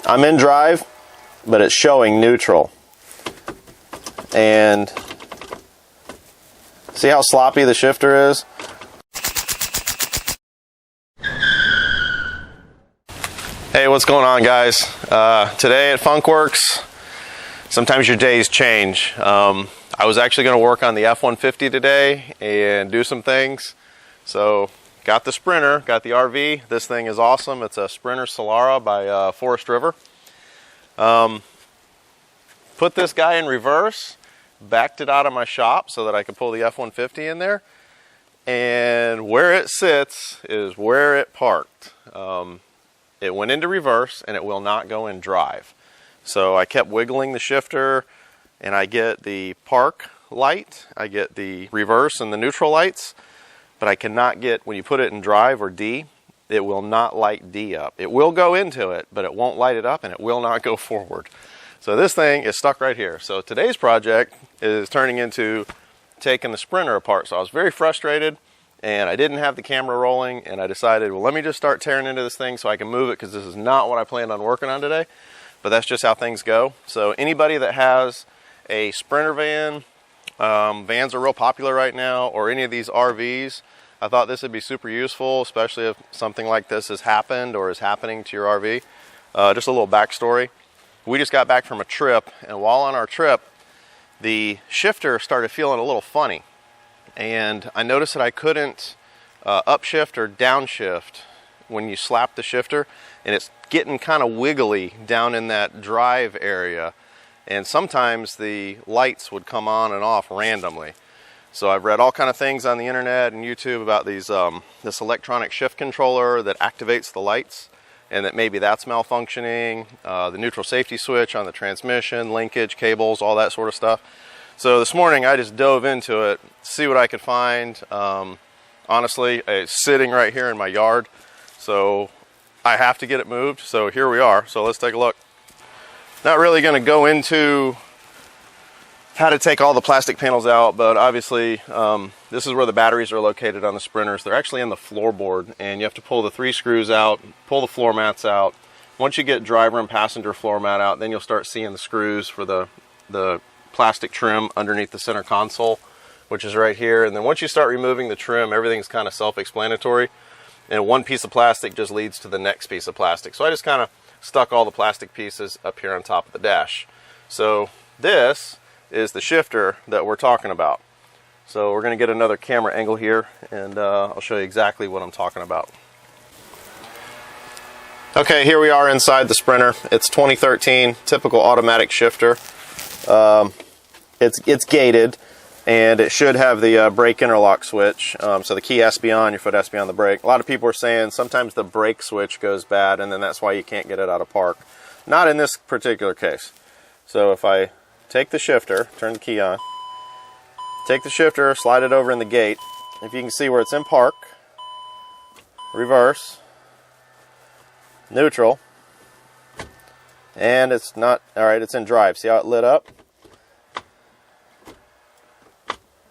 I'm in drive, but it's showing neutral. And see how sloppy the shifter is? Hey, what's going on, guys? Today at Funkworks, sometimes your days change. I was actually going to work on the F-150 today and do some things. So got the Sprinter, got the RV. This thing is awesome. It's a Sprinter Solara by Forest River. Put this guy in reverse, backed it out of my shop so that I could pull the F-150 in there. And where it sits is where it parked. It went into reverse and it will not go in drive. So I kept wiggling the shifter and I get the park light, I get the reverse and the neutral lights, but I cannot get, when you put it in drive or D, it will not light D up. It will go into it, but it won't light it up and it will not go forward. So this thing is stuck right here. So today's project is turning into taking the Sprinter apart. So I was very frustrated and I didn't have the camera rolling, and I decided, well, let me just start tearing into this thing so I can move it, because this is not what I planned on working on today, but that's just how things go. So anybody that has a Sprinter van, vans are real popular right now, or any of these RVs, I thought this would be super useful, especially if something like this has happened or is happening to your RV. Just a little backstory. We just got back from a trip, and while on our trip, the shifter started feeling a little funny. And I noticed that I couldn't upshift or downshift when you slap the shifter, and it's getting kind of wiggly down in that drive area, and sometimes the lights would come on and off randomly. So I've read all kind of things on the internet and YouTube about these this electronic shift controller that activates the lights, and that maybe that's malfunctioning, the neutral safety switch on the transmission, linkage, cables, all that sort of stuff. So this morning I just dove into it, see what I could find. Honestly, it's sitting right here in my yard, so I have to get it moved. So here we are. So let's take a look. Not really going to go into how to take all the plastic panels out, but obviously this is where the batteries are located on the Sprinters. They're actually in the floorboard, and you have to pull the 3 screws out, pull the floor mats out. Once you get driver and passenger floor mat out, then you'll start seeing the screws for the plastic trim underneath the center console, which is right here. And then once you start removing the trim, everything's kind of self-explanatory, and one piece of plastic just leads to the next piece of plastic. So I just kind of stuck all the plastic pieces up here on top of the dash. So this is the shifter that we're talking about. So we're going to get another camera angle here, and I'll show you exactly what I'm talking about. Okay, here we are inside the Sprinter. It's 2013, typical automatic shifter. It's gated, and it should have the brake interlock switch. So the key has to be on, your foot has to be on the brake. A lot of people are saying sometimes the brake switch goes bad, and then that's why you can't get it out of park. Not in this particular case. So if I take the shifter, turn the key on, take the shifter, slide it over in the gate. If you can see where it's in park, reverse, neutral, and it's not, all right, it's in drive. See how it lit up?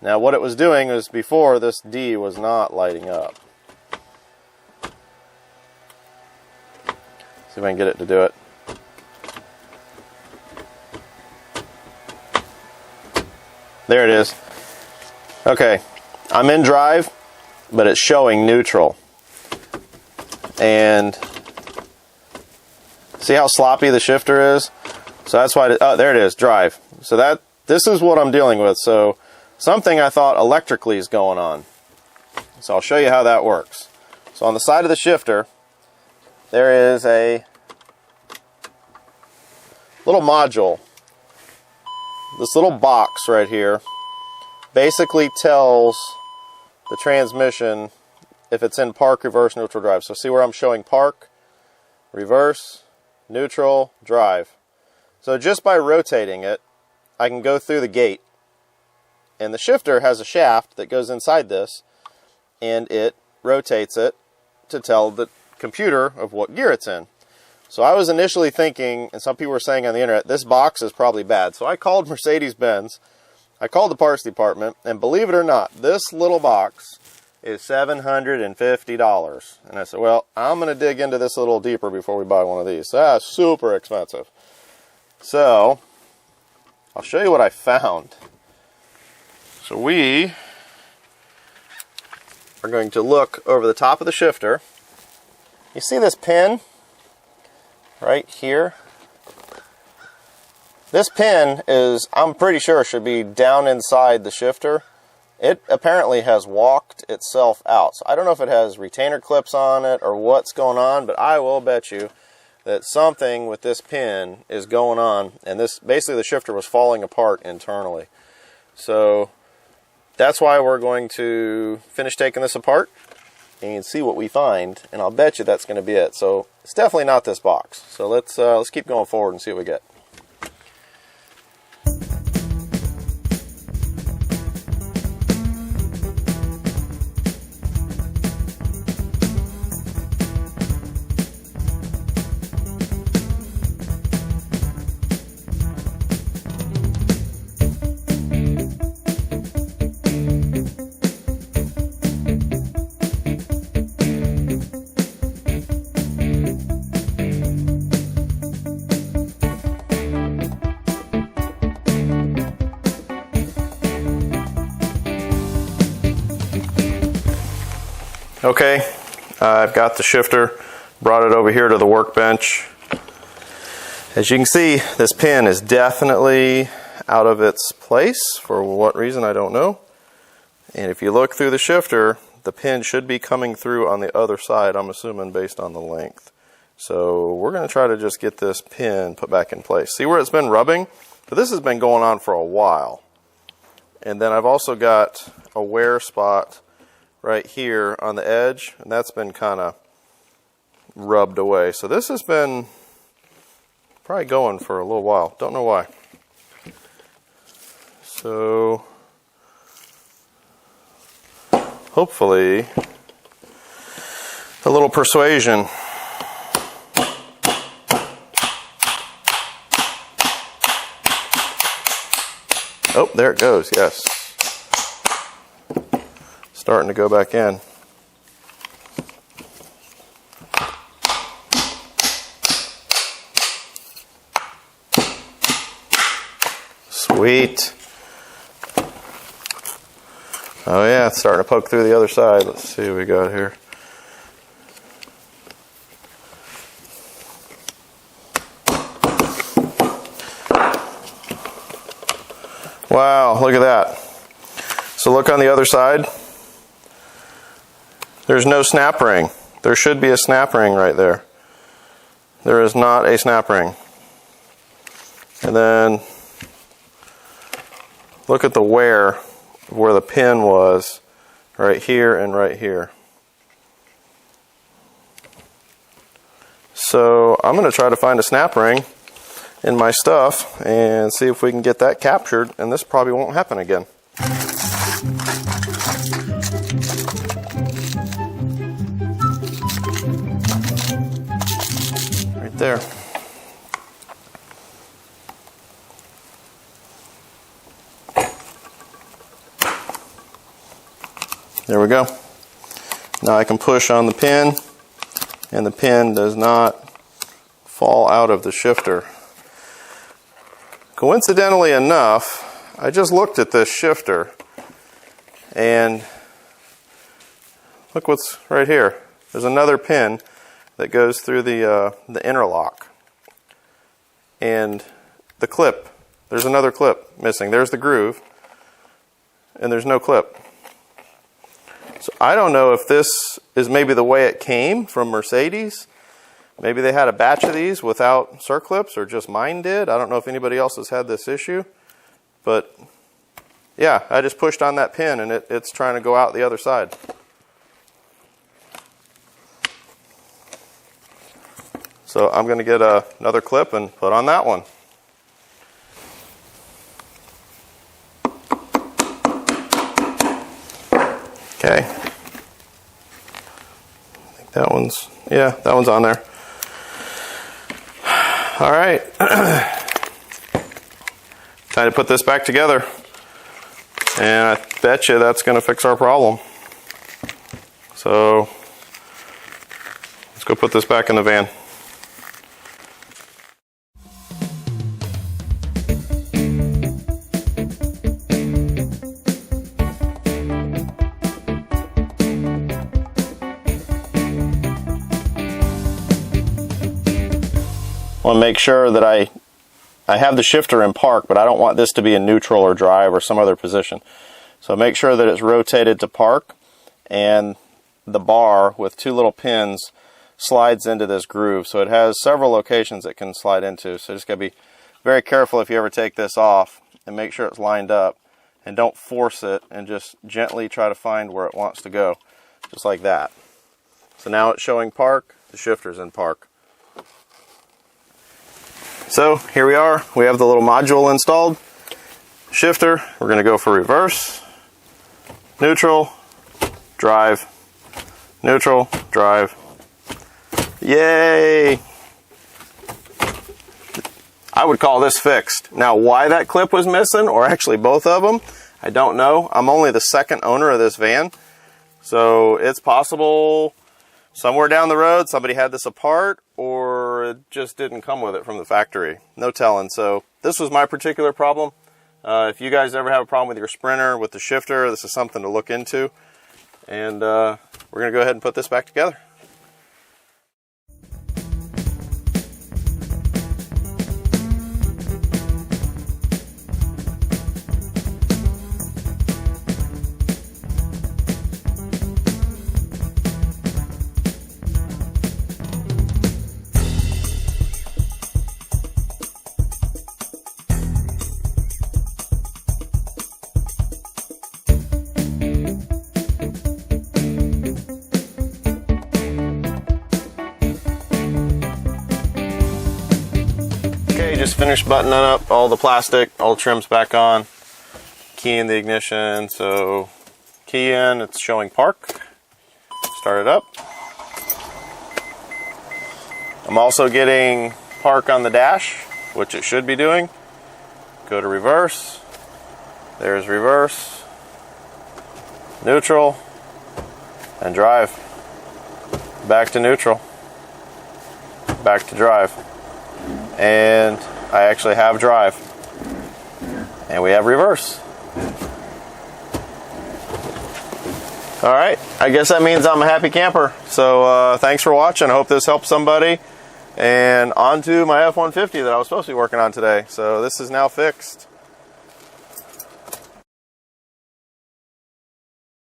Now what it was doing was, before, this D was not lighting up. See if I can get it to do it. There it is. Okay, I'm in drive, but it's showing neutral. And see how sloppy the shifter is? So that's why, oh, there it is, drive. So this is what I'm dealing with. So something I thought electrically is going on. So I'll show you how that works. So on the side of the shifter, there is a little module. This little box right here basically tells the transmission if it's in park, reverse, neutral, drive. So see where I'm showing park, reverse, neutral, drive. So just by rotating it, I can go through the gate. And the shifter has a shaft that goes inside this, and it rotates it to tell the computer of what gear it's in. So I was initially thinking, and some people were saying on the internet, this box is probably bad. So I called Mercedes-Benz, I called the parts department, and believe it or not, this little box is $750. And I said, well, I'm going to dig into this a little deeper before we buy one of these. That's super expensive. So, I'll show you what I found. So we are going to look over the top of the shifter. You see this pin right here? This pin is, I'm pretty sure, should be down inside the shifter. It apparently has walked itself out. So I don't know if it has retainer clips on it or what's going on, but I will bet you that something with this pin is going on, and this, basically the shifter was falling apart internally. So that's why we're going to finish taking this apart and see what we find, and I'll bet you that's going to be it. So it's definitely not this box. So let's keep going forward and see what we get. Okay, I've got the shifter, brought it over here to the workbench. As you can see, this pin is definitely out of its place. For what reason, I don't know. And if you look through the shifter, the pin should be coming through on the other side, I'm assuming, based on the length. So we're going to try to just get this pin put back in place. See where it's been rubbing? But this has been going on for a while. And then I've also got a wear spot right here on the edge, and that's been kind of rubbed away. So this has been probably going for a little while. Don't know why. So hopefully a little persuasion. Oh, there it goes, yes. Starting to go back in. Sweet. Oh yeah, it's starting to poke through the other side. Let's see what we got here. Wow, look at that. So look on the other side. There's no snap ring. There should be a snap ring right there. There is not a snap ring. And then look at the wear where the pin was, right here and right here. So I'm going to try to find a snap ring in my stuff and see if we can get that captured, and this probably won't happen again. Right there. There we go. Now I can push on the pin, and the pin does not fall out of the shifter. Coincidentally enough, I just looked at this shifter, and look what's right here. There's another pin that goes through the interlock, and the clip. There's another clip missing. There's the groove, and there's no clip. So I don't know if this is maybe the way it came from Mercedes. Maybe they had a batch of these without circlips, or just mine did. I don't know if anybody else has had this issue. But yeah, I just pushed on that pin and it's trying to go out the other side. So I'm going to get another clip and put on that one. Okay. I think that one's, yeah, that one's on there. All right. Time to put this back together. And I bet you that's going to fix our problem. So let's go put this back in the van. I want to make sure that I have the shifter in park, but I don't want this to be in neutral or drive or some other position. So make sure that it's rotated to park, and the bar with two little pins slides into this groove. So it has several locations it can slide into. So just got to be very careful if you ever take this off, and make sure it's lined up, and don't force it, and just gently try to find where it wants to go, just like that. So now it's showing park, the shifter's in park. So here we are, we have the little module installed. Shifter, we're going to go for reverse, neutral, drive, neutral, drive. Yay! I would call this fixed. Now why that clip was missing, or actually both of them, I don't know. I'm only the second owner of this van, so it's possible somewhere down the road somebody had this apart, or it just didn't come with it from the factory. No telling. So this was my particular problem. If you guys ever have a problem with your Sprinter, with the shifter, this is something to look into. And we're going to go ahead and put this back together. Just finished buttoning up all the plastic, all the trims back on, key in the ignition. So key in, it's showing park. Start it up. I'm also getting park on the dash, which it should be doing. Go to reverse. There's reverse, neutral, and drive. Back to neutral, back to drive. And I actually have drive, and we have reverse. All right, I guess that means I'm a happy camper. So thanks for watching. I hope this helps somebody. And on to my F-150 that I was supposed to be working on today. So this is now fixed.